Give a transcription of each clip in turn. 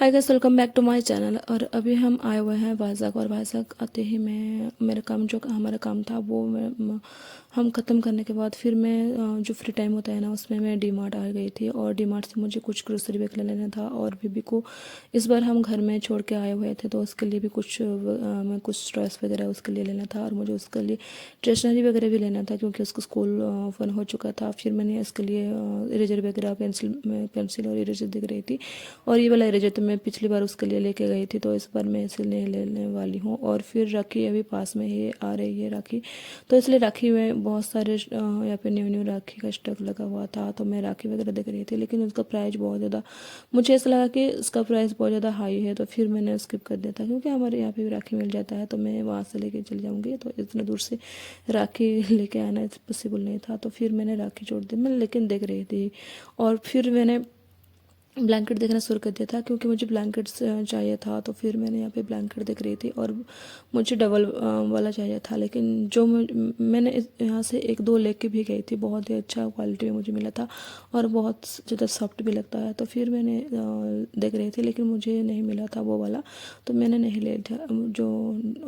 Hi guys, welcome back to my channel. और अभी हम आए हुए हैं वाइज़ाग। और वाइज़ाग आते ही मैं मेरा काम जो हमारा काम था वो हम ख़त्म करने के बाद फिर मैं जो फ्री टाइम होता है ना उसमें मैं डी मार्ट आ गई थी। और डी मार्ट से मुझे कुछ ग्रोसरी बैग ले लेना था। और बेबी को इस बार हम घर में छोड़ के आए हुए थे तो उसके लिए भी मैं कुछ टॉयस वगैरह उसके लिए लेना था। और मुझे उसके लिए स्टेशनरी वगैरह भी लेना था क्योंकि उसको स्कूल ओपन हो चुका था। फिर मैंने इसके लिए इरेजर वगैरह पेंसिल और इरेजर दिख रही थी। और ये वाला इरेजर तो मैं पिछली बार उसके लिए लेके गई थी तो इस बार मैं इसलिए लेने वाली हूँ। और फिर राखी अभी पास में ही आ रही है राखी, तो इसलिए राखी में बहुत सारे यहाँ पे न्यू न्यू राखी का स्टॉक लगा हुआ था तो मैं राखी वगैरह देख रही थी। लेकिन उसका प्राइस बहुत ज़्यादा, मुझे ऐसा लगा कि इसका प्राइस बहुत ज़्यादा हाई है तो फिर मैंने स्किप कर दिया था। क्योंकि हमारे यहाँ पे भी राखी मिल जाता है तो मैं वहाँ से लेके चली जाऊँगी, तो इतने दूर से राखी लेके आना पॉसिबल नहीं था। तो फिर मैंने राखी छोड़ दी, मैं लेकिन देख रही थी। और फिर मैंने ब्लैंकेट देखना शुरू कर दिया था क्योंकि मुझे ब्लैंकेट चाहिए था। तो फिर मैंने यहाँ पे ब्लैंकेट देख रही थी और मुझे डबल वाला चाहिए था। लेकिन जो मैंने यहाँ से एक दो लेके भी गई थी, बहुत ही अच्छा क्वालिटी में मुझे मिला था और बहुत ज़्यादा सॉफ्ट भी लगता है। तो फिर मैंने देख रही थी लेकिन मुझे नहीं मिला था वो वाला, तो मैंने नहीं ले लिया। जो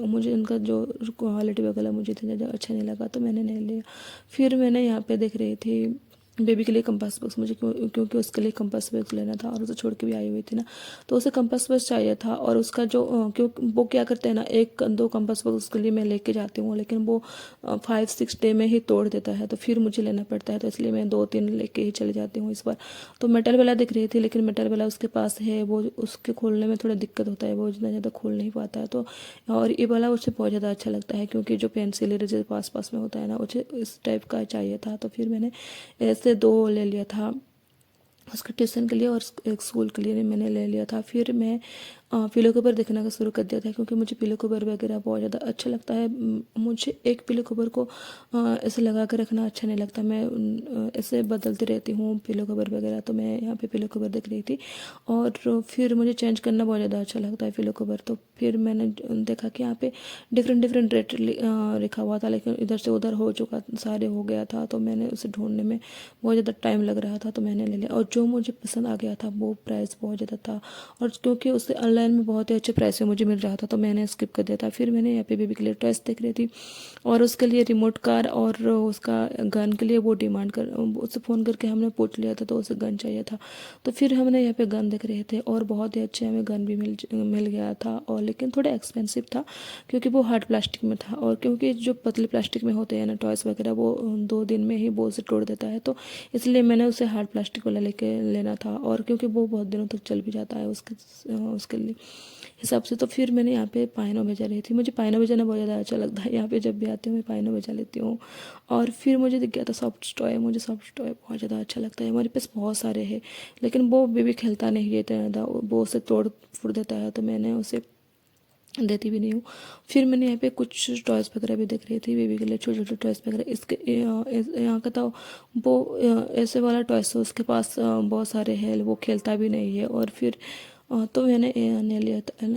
मुझे उनका जो क्वालिटी वगैरह मुझे इतना ज़्यादा अच्छा नहीं लगा तो मैंने नहीं लिया। फिर मैंने यहाँ पे देख रही थी बेबी के लिए कंपास बॉक्स, मुझे क्योंकि उसके लिए कंपास बॉक्स लेना था और उसे छोड़ के भी आई हुई थी ना, तो उसे कंपास बॉक्स चाहिए था। और उसका जो क्यों वो क्या करते हैं ना, एक दो कंपास बॉक्स उसके लिए मैं लेके जाती हूँ लेकिन वो 5-6 डे में ही तोड़ देता है तो फिर मुझे लेना पड़ता है। तो इसलिए मैं 2-3 लेके ही चली जाती हूँ इस बार। तो मेटल वाला दिख रही थी लेकिन मेटल वाला उसके पास है, वो उसके खोलने में थोड़ा दिक्कत होता है, वो इतना ज़्यादा खोल नहीं पाता है। तो और ये वाला उसे बहुत ज़्यादा अच्छा लगता है क्योंकि जो पेंसिल इरेजर पास पास में होता है ना, उसे इस टाइप का चाहिए था। तो फिर मैंने ऐसे दो ले लिया था, उसके ट्यूशन के लिए और एक स्कूल के लिए मैंने ले लिया था। फिर मैं पिलो कवर देखना का शुरू कर दिया था क्योंकि मुझे पिलो कवर वगैरह बहुत ज़्यादा अच्छा लगता है। मुझे एक पिलो कवर को ऐसे लगा कर रखना अच्छा नहीं लगता, मैं ऐसे बदलती रहती हूँ पिलो कवर वगैरह। तो मैं यहाँ पे पिलो कवर देख रही थी और फिर मुझे चेंज करना बहुत ज़्यादा अच्छा लगता है पिलो कवर। तो फिर मैंने देखा कि यहाँ पे डिफरेंट डिफरेंट रेट लिखा हुआ था लेकिन इधर से उधर हो चुका, सारे हो गया था। तो मैंने उसे ढूंढने में बहुत ज़्यादा टाइम लग रहा था तो मैंने ले लिया। और जो मुझे पसंद आ गया था वो प्राइस बहुत ज़्यादा था और क्योंकि उससे ऑनलाइन में बहुत ही अच्छे प्राइस में मुझे मिल रहा था तो मैंने स्किप कर दिया था। फिर मैंने यहाँ पे बेबी के लिए टॉयस देख रही थी और उसके लिए रिमोट कार और उसका गन के लिए वो डिमांड कर, उससे फ़ोन करके हमने पूछ लिया था तो उसे गन चाहिए था। तो फिर हमने यहाँ पे गन देख रहे थे और बहुत ही अच्छे हमें गन भी मिल गया था। और लेकिन थोड़ा एक्सपेंसिव था क्योंकि वो हार्ड प्लास्टिक में था। और क्योंकि जो पतले प्लास्टिक में होते हैं ना टॉयस वगैरह, वो 2 दिन में ही वो उसे तोड़ देता है, तो इसलिए मैंने उसे हार्ड प्लास्टिक वाला लेके लेना था। और क्योंकि वो बहुत दिनों तक चल भी जाता है उसके लिए हिसाब से। तो फिर मैंने यहाँ पे पाइनो भेजा रही थी, मुझे पाइनो भेजना बहुत ज़्यादा अच्छा लगता है, यहाँ पे जब भी आती हूँ मैं पाइनो भेजा लेती हूँ। और फिर मुझे दिख गया था सॉफ्ट टॉय, मुझे सॉफ्ट टॉय बहुत ज़्यादा अच्छा लगता है, हमारे पास बहुत सारे हैं लेकिन वो बेबी खेलता नहीं है इतना ज़्यादा, वो उसे तोड़ फोड़ देता है तो मैंने उसे देती भी नहीं हूँ। फिर मैंने यहाँ पे कुछ टॉयज़ वगैरह भी देख रही थी बेबी के लिए, छोटे छोटे टॉयज़ वगैरह। इसके यहाँ का तो वो ऐसे वाला टॉयज़ तो उसके पास बहुत सारे हैं, वो खेलता भी नहीं है। और फिर तो मैंने ने लिया था।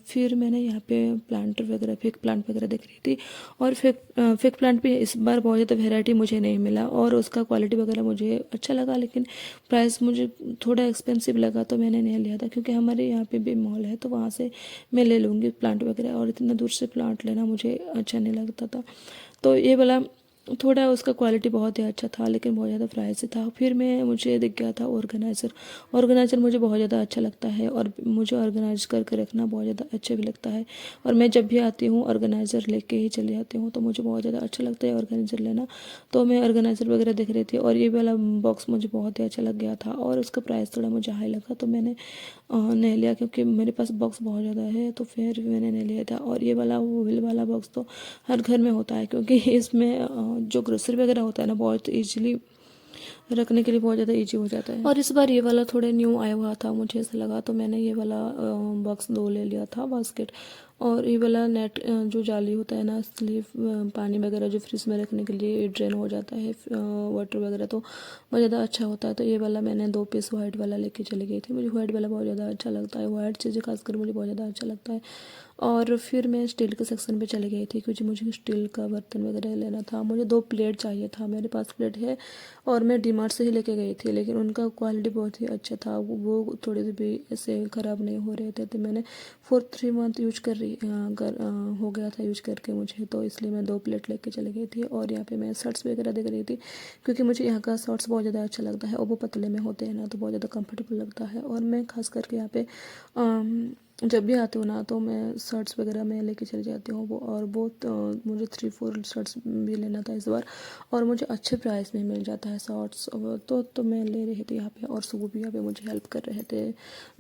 फिर मैंने यहाँ पे प्लांट वगैरह, फेक प्लांट वगैरह देख रही थी और फेक प्लांट भी इस बार बहुत ज़्यादा वेराइटी मुझे नहीं मिला और उसका क्वालिटी वगैरह मुझे अच्छा लगा लेकिन प्राइस मुझे थोड़ा एक्सपेंसिव लगा तो मैंने नहीं लिया था। क्योंकि हमारे यहाँ पे भी मॉल है तो वहाँ से मैं ले लूँगी प्लांट वगैरह, और इतना दूर से प्लांट लेना मुझे अच्छा नहीं लगता था। तो ये वाला थोड़ा उसका क्वालिटी बहुत ही अच्छा था लेकिन बहुत ज़्यादा प्राइस था। फिर मुझे दिख गया था ऑर्गेनाइज़र। ऑर्गेनाइज़र मुझे बहुत ज़्यादा अच्छा लगता है और मुझे ऑर्गेनाइज करके रखना बहुत ज़्यादा अच्छा भी लगता है। और मैं जब भी आती हूँ ऑर्गेनाइज़र लेके ही चली आती हूँ तो मुझे बहुत ज़्यादा अच्छा लगता है ऑर्गेनाइज़र लेना। तो मैं ऑर्गेनाइज़र वगैरह देख रही थी और ये वाला बॉक्स मुझे बहुत ही अच्छा लग गया था और उसका प्राइस थोड़ा मुझे हाई लगा तो मैंने नहीं लिया क्योंकि मेरे पास बॉक्स बहुत ज़्यादा है तो फिर मैंने नहीं लिया था। और ये वाला वो व्हील वाला बॉक्स तो हर घर में होता है क्योंकि इसमें जो ग्रोसरी वगैरह होता है ना बहुत इजीली रखने के लिए बहुत ज़्यादा इजी हो जाता है। और इस बार ये वाला थोड़ा न्यू आया हुआ था, मुझे ऐसा लगा तो मैंने ये वाला बॉक्स 2 ले लिया था बास्केट। और ये वाला नेट जो जाली होता है ना, स्लीव पानी वगैरह जो फ्रिज में रखने के लिए ड्रेन हो जाता है वाटर वगैरह, तो बहुत ज़्यादा अच्छा होता है। तो ये वाला मैंने 2 पीस वाइट वाला लेके चली गई थी। मुझे वाइट वाला बहुत ज़्यादा अच्छा लगता है, वाइट चीज़ें खासकर मुझे बहुत ज़्यादा अच्छा लगता है। और फिर मैं स्टील के सेक्शन पे चली गई थी क्योंकि मुझे स्टील का बर्तन वगैरह लेना था। मुझे 2 प्लेट चाहिए था, मेरे पास प्लेट है और मैं डीमार्ट से ही लेके गई थी, लेकिन उनका क्वालिटी बहुत ही अच्छा था। वो थोड़े से भी ऐसे ख़राब नहीं हो रहे थे। तो मैंने 3 मंथ यूज हो गया था यूज करके मुझे, तो इसलिए मैं 2 प्लेट लेके चली गई थी। और यहाँ पे मैं शर्ट्स वगैरह देख रही थी क्योंकि मुझे यहाँ का शर्ट्स बहुत ज़्यादा अच्छा लगता है और वो पतले में होते हैं ना, तो बहुत ज़्यादा कंफर्टेबल लगता है। और मैं खास करके यहाँ पे जब भी आती हूँ ना, तो मैं शर्ट्स वगैरह मैं लेके चली जाती हूँ। वो और बहुत मुझे 3-4 शर्ट्स भी लेना था इस बार, और मुझे अच्छे प्राइस में मिल जाता है शर्ट्स। तो मैं ले रही थी यहाँ पे, और सुबह भी यहाँ पे मुझे हेल्प कर रहे थे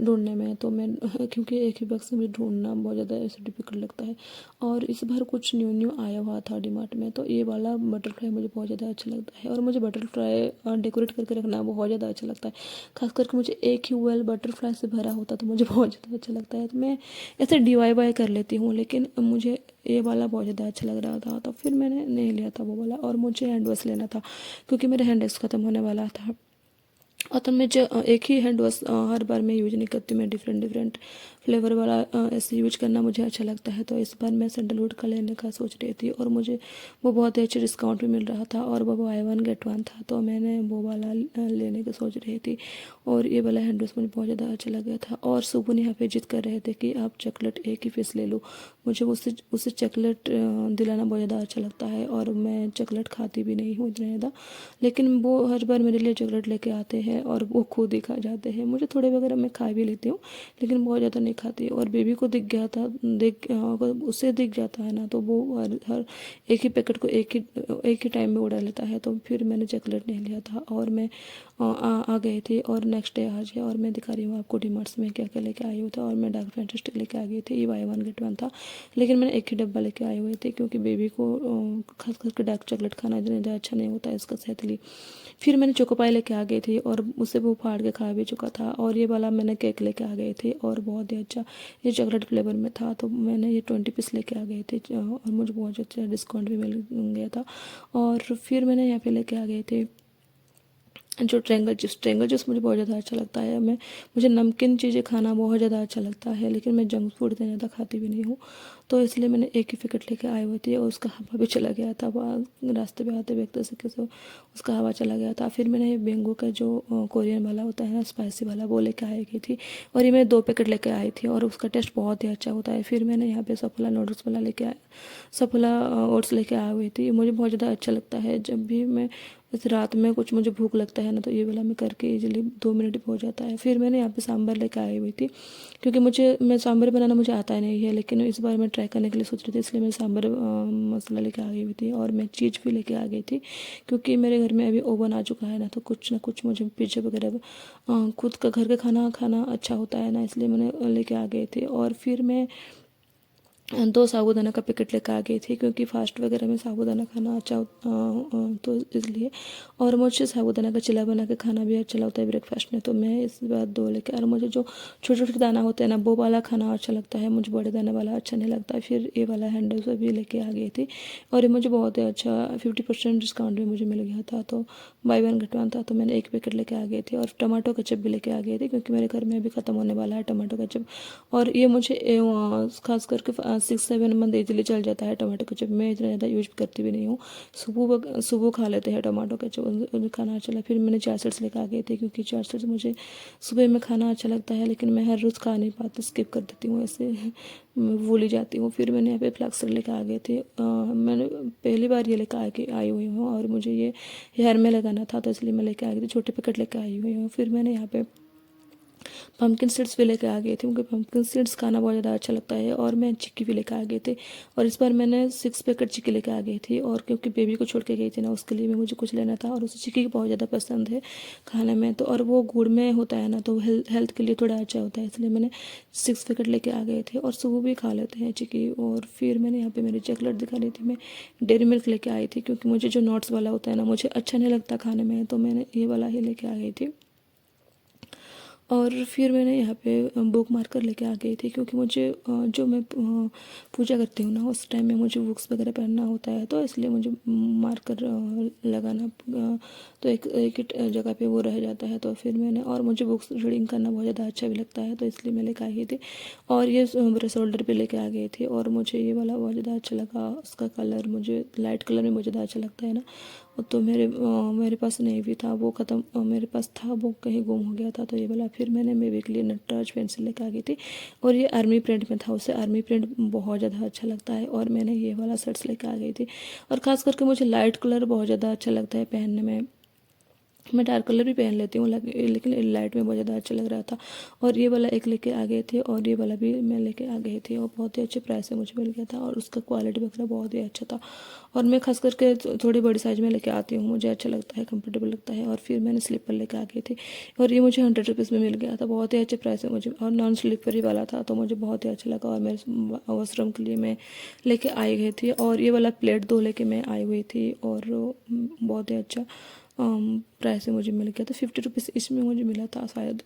ढूंढने में। तो मैं क्योंकि एक ही बक्स में ढूंढना बहुत ज़्यादा ऐसे डिफिकल्ट लगता है। और इस बार कुछ न्यू आया हुआ था डीमार्ट में, तो ये वाला बटरफ्लाई मुझे बहुत ज़्यादा अच्छा लगता है। और मुझे बटरफ्लाई डेकोरेट करके रखना बहुत ज़्यादा अच्छा लगता है। खास करके मुझे एक ही वेल बटरफ्लाई से भरा होता तो मुझे बहुत ज़्यादा अच्छा लगता है। तो मैं ऐसे DIY कर लेती हूँ, लेकिन मुझे ये वाला बहुत ज़्यादा अच्छा लग रहा था, तो फिर मैंने नहीं लिया था वो वाला। और मुझे हैंड वॉश लेना था क्योंकि मेरा हैंड वॉश ख़त्म होने वाला था। और तो मैं एक ही हैंड वॉश हर बार मैं यूज नहीं करती, मैं डिफरेंट डिफरेंट फ्लेवर वाला ऐसे यूज करना मुझे अच्छा लगता है। तो इस बार मैं सैंडलवुड का लेने का सोच रही थी, और मुझे वो बहुत ही अच्छे डिस्काउंट भी मिल रहा था, और वो बाय 1 गेट 1 था, तो मैंने वो वाला लेने की सोच रही थी। और ये वाला हैंड वॉश मुझे बहुत ज़्यादा अच्छा लगा था। और सुबह यहाँ पे जिद कर रहे थे कि आप चॉकलेट एक ही पीस ले लो। मुझे उससे चॉकलेट दिलाना बहुत ज़्यादा अच्छा लगता है, और मैं चॉकलेट खाती भी नहीं हूँ इतना ज़्यादा, लेकिन वो हर बार मेरे लिए चॉकलेट लेके आते हैं और वो खुद ही खा जाते हैं। मुझे थोड़े वगैरह मैं खा भी लेती हूँ, लेकिन बहुत ज़्यादा नहीं खाती। और बेबी को दिख गया था, अगर उसे दिख जाता है ना, तो वो हर एक ही पैकेट को एक ही टाइम में उड़ा लेता है। तो फिर मैंने चॉकलेट नहीं लिया था, और मैं आ गई थी। और नेक्स्ट डे आज है, और मैं दिखा रही हूँ आपको डीमार्ट्स में क्या क्या लेके आई हुई था। और मैं डार्क फैंटेस्टिक लेके आ गई थी, ये बाय 1 गेट 1 था, लेकिन मैंने एक ही डब्बा लेके आई हुई थी क्योंकि बेबी को खास करके डार्क चॉकलेट खाना इतना ज़्यादा अच्छा नहीं होता है इसका सेहत लिए। फिर मैंने चोकोपाई लेके आ गई थी, और उसे वो फाड़ के खा भी चुका था। और ये वाला मैंने केक लेके आ गई थी, और बहुत ही अच्छा ये चॉकलेट फ्लेवर में था, तो मैंने ये 20 पीस लेके आ गई थी, और मुझे बहुत अच्छा डिस्काउंट भी मिल गया था। और फिर मैंने यहाँ पे लेके आ गई थी जो ट्रेंगल जूस मुझे बहुत ज़्यादा अच्छा लगता है। मुझे नमकीन चीज़ें खाना बहुत ज़्यादा अच्छा लगता है, लेकिन मैं जंक फूड इतना ज़्यादा खाती भी नहीं हूँ। तो इसलिए मैंने एक ही पैकेट लेके आई हुई थी, और उसका हवा भी चला गया था, रास्ते पे आते व्यक्त से कैसे उसका हवा चला गया था। फिर मैंने बेंगो का जो कोरियन वाला होता है ना, स्पाइसी वाला, वो लेके आई गई थी, और ये मैं 2 पैकेट लेके आई थी, और उसका टेस्ट बहुत ही अच्छा होता है। फिर मैंने यहाँ पे सफोला नूडल्स वाला सफोला ओट्स लेके आई हुई थी। मुझे बहुत ज़्यादा अच्छा लगता है जब भी मैं जैसे रात में कुछ मुझे भूख लगता है ना, तो ये वाला मैं करके इजीली 2 मिनट में हो जाता है। फिर मैंने यहाँ पे सांभर लेके आई हुई थी क्योंकि मैं सांभर बनाना मुझे आता नहीं है, लेकिन इस बार मैं ट्राई करने के लिए सोच रही थी, इसलिए मैं सांभर मसाला लेके आ गई हुई थी। और मैं चीज़ भी लेके आ गई थी क्योंकि मेरे घर में अभी ओवन आ चुका है ना, तो कुछ ना कुछ मुझे पिज्ज़ा वगैरह खुद का घर का खाना खाना अच्छा होता है ना, इसलिए मैंने लेके आ गई थी। और फिर मैं 2 साबूदाना का पैकेट लेकर आ गई थी क्योंकि फास्ट वगैरह में साबूदाना खाना अच्छा तो इसलिए। और मुझे साबूदाना का चिल्ला बना के खाना भी अच्छा लगता है ब्रेकफास्ट में, तो मैं इस बार 2 लेकर। और मुझे जो छोटे छोटे दाना होते हैं ना, वो वाला खाना अच्छा लगता है, मुझे बड़े दाने वाला अच्छा नहीं लगता। फिर ये वाला हैंडल से भी लेके आ गई थी, और ये मुझे बहुत ही अच्छा 50% डिस्काउंट भी मुझे मिल गया था, तो बाय 1 गेट 1 था, तो मैंने एक पैकेट लेके आ गई थी। और टमाटो केचप भी लेके आ गई थी क्योंकि मेरे घर में अभी ख़त्म होने वाला है टमाटो केचप, और ये मुझे खास करके 6-7 मंथ इजीली चल जाता है टमाटो केचप। मैं इतना ज़्यादा यूज करती भी नहीं हूँ, सुबह खा लेते हैं टमाटो केचप, खाना अच्छा लगा। फिर मैंने चार सीड्स लेकर आ गई थी क्योंकि चार सीड्स मुझे सुबह में खाना अच्छा लगता है, लेकिन मैं हर रोज़ खा नहीं पाती, स्किप कर देती हूँ, ऐसे मैं भूल ही जाती हूँ। फिर मैंने यहाँ पे फ्लैक्स सीड लेकर आ गई थी, मैंने पहली बार ये लेकर आई हुई हूँ, और मुझे ये हेयर में लगाना था, तो इसलिए मैं लेकर आ गई थी, छोटे पैकेट लेकर आई हुई हूँ। फिर मैंने यहाँ पे पम्पकिन सीड्स भी लेकर आ गई थी, मुझे पम्पकिन सीड्स खाना बहुत ज़्यादा अच्छा लगता है। और मैं चिक्की भी लेकर आ गई थी, और इस बार मैंने 6 पैकेट चिक्की लेकर आ गई थी। और क्योंकि बेबी को छोड़ के गई थी ना, उसके लिए भी मुझे कुछ लेना था, और उसे चिक्की बहुत ज़्यादा पसंद है खाने में, तो और वो गुड़ में होता है ना, तो हेल्थ के लिए थोड़ा अच्छा होता है, इसलिए मैंने 6 पैकेट लेके आ गए थे। और सुबह भी खा लेते हैं चिक्की। और फिर मैंने यहाँ पे मेरी चॉकलेट दिखा रही थी, मैं डेयरी मिल्क लेके आई थी क्योंकि मुझे जो नट्स वाला होता है ना, मुझे अच्छा नहीं लगता खाने में, तो मैंने ये वाला ही लेके आ गई थी। और फिर मैंने यहाँ पे बुक मार्कर लेके आ गई थी, क्योंकि मुझे जो मैं पूजा करती हूँ ना उस टाइम में मुझे बुक्स वगैरह पढ़ना होता है, तो इसलिए मुझे मार्कर लगाना तो एक ही जगह पे वो रह जाता है। तो फिर मैंने, और मुझे बुक्स रीडिंग करना बहुत ज़्यादा अच्छा भी लगता है, तो इसलिए मैं लेके आ गई थी। और ये ब्रश होल्डर पे लेके आ गई थी, और मुझे ये वाला बहुत ज़्यादा अच्छा लगा। उसका कलर मुझे लाइट कलर में बहुत ज़्यादा अच्छा लगता है ना। तो मेरे पास नहीं भी था, वो ख़त्म, मेरे पास था वो कहीं गुम हो गया था, तो ये वाला फिर मैंने मेरे के लिए नटराज पेंसिल लेकर आ गई थी। और ये आर्मी प्रिंट में था, उसे आर्मी प्रिंट बहुत ज़्यादा अच्छा लगता है, और मैंने ये वाला शर्ट्स लेकर आ गई थी। और ख़ास करके मुझे लाइट कलर बहुत ज़्यादा अच्छा लगता है पहनने में। मैं डार्क कलर भी पहन लेती हूँ, लेकिन लाइट में बहुत ज़्यादा अच्छा लग रहा था। और ये वाला एक लेके आ गए थे, और ये वाला भी मैं लेके आ गई थी, और बहुत ही अच्छे प्राइस से मुझे मिल गया था, और उसका क्वालिटी वगैरह बहुत ही अच्छा था। और मैं खास करके थोड़ी बड़ी साइज़ में लेके आती हूँ, मुझे अच्छा लगता है, कंफर्टेबल लगता है। और फिर मैंने स्लीपर लेके आ गई थी, और ये मुझे 100 रुपीज़ में मिल गया था, बहुत ही अच्छे प्राइस में मुझे, और नॉन स्लीपर ही वाला था, तो मुझे बहुत ही अच्छा लगा। और मेरे वॉशरूम के लिए मैं लेके आई गई थी, और ये वाला प्लेट 2 लेके मैं आई हुई थी, और बहुत ही अच्छा प्राइस में मुझे मिल गया था। 50 रुपीज़ इसमें मुझे मिला था शायद।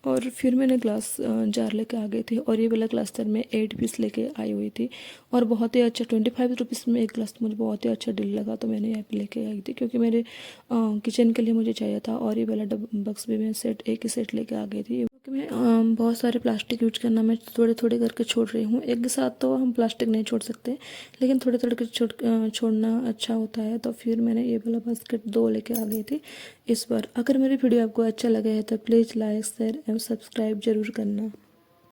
और फिर मैंने ग्लास जार लेके आ गई थी, और ये वाला ग्लास जार मैं 8 पीस लेके आई हुई थी, और बहुत ही अच्छा 25 रुपीज़ में एक ग्लास, मुझे बहुत ही अच्छा डील लगा, तो मैंने यहाँ पे लेके आई थी, क्योंकि मेरे किचन के लिए मुझे चाहिए था। और ये वाला बक्स भी मैं सेट एक ही सेट लेके आ गई थी, क्योंकि मैं बहुत सारे प्लास्टिक यूज करना मैं थोड़े थोड़े करके छोड़ रही हूँ। एक के साथ तो हम प्लास्टिक नहीं छोड़ सकते, लेकिन थोड़े थोड़े के छोड़ना अच्छा होता है। तो फिर मैंने ये वाला बास्केट 2 लेके आ गई थी इस बार। अगर मेरी वीडियो आपको अच्छा लगा है तो please like share and subscribe जरूर करना।